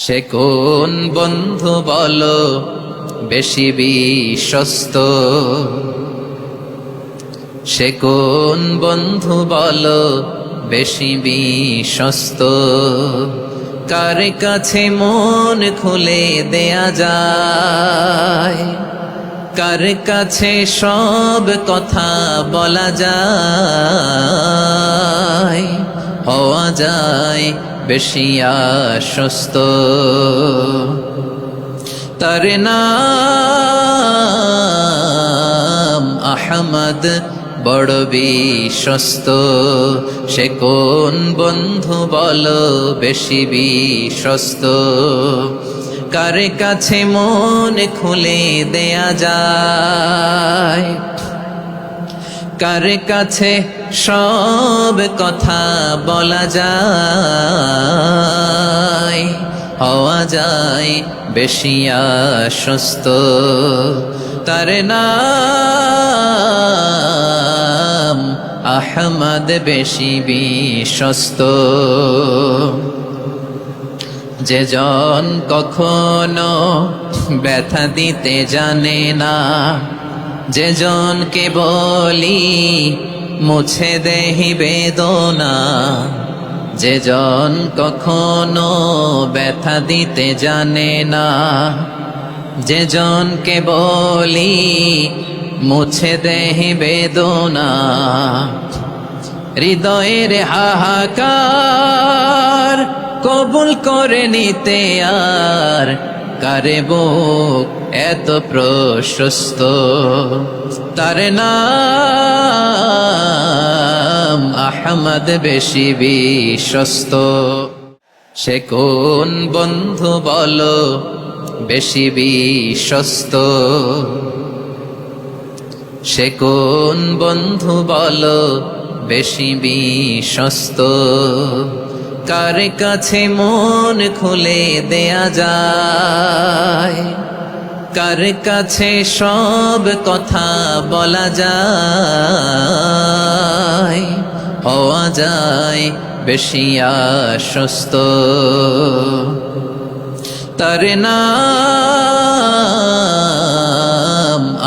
সে কোন বন্ধু বলো বেশি বিশ্বস্ত, সে কোন বন্ধু বলো বেশি বিশ্বস্ত, কার কাছে মন খুলে দেয়া যায়, কার কাছে সব কথা বলা যায়, হওয়া যায় বেশি আশ্বস্ত। তার নাম আহমদ বড় বিশ্বস্ত। সে কোন বন্ধু বলো বেশি বিশ্বস্ত, কার কাছে মন খুলে দেয়া যায়, কার কাছে সব কথা বলা যায়, হওয়া যায় বেশি আশ্বস্ত। তার নাম আহমদ বেশি বিশ্বস্ত। যে জন কখনো ব্যথা দিতে জানে না, যে জনকে বলি মুছে দেহি বেদনা, যে জন কখনো ব্যথা দিতে জানে না, যে জনকে বলি মুছে দেহি বেদনা, হৃদয়ের হাহাকার কবুল করে নিতে আর কারে বুক এত প্রশস্ত। তার নাম আহমদ বেশি বিশ্বস্ত। সে কোন বন্ধু বলো বেশি বিশ্বস্ত, সে কোন বন্ধু বলো বেশি বিশ্বস্ত, কার কাছে মন খুলে দেয়া যায়, কার কাছে সব কথা বলা যায়, হওয়া যায় বেশি আশ্বস্ত। তার নাম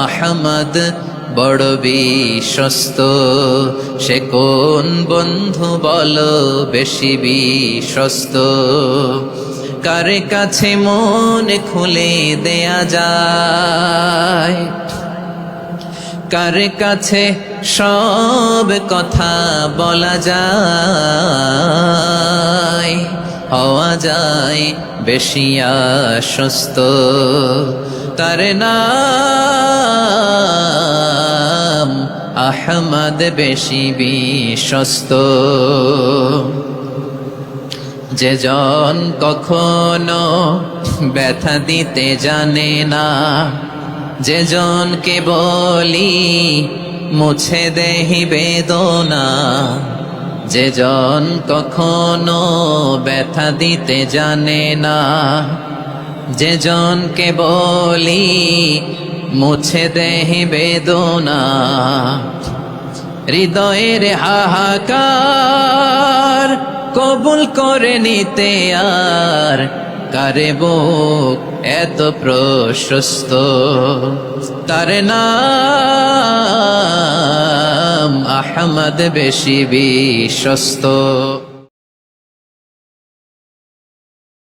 আহমদ বড় বিশ্বস্ত। সে কোন বন্ধু বলো বেশি বিশ্বস্ত, কার কাছে মন খুলে দেয়া যায়, কার কাছে সব কথা বলা যায়, হওয়া যায় বেশি আশ্বস্ত। তার নাম আহমদ বেশি বিশ্বস্ত। যে জন কখনো ব্যথা দিতে জানে না, যে জনকে বলি মুছে দেহি বেদনা, যে জন কখনো ব্যথা দিতে জানে না, যে জনকে বলি মুছে দেহি বেদনা, হৃদয়ের হাহাকার কবুল করে নিতে আর কারে বুক এত প্রশস্ত। তার নাম আহমদ বেশি বিশ্বস্ত।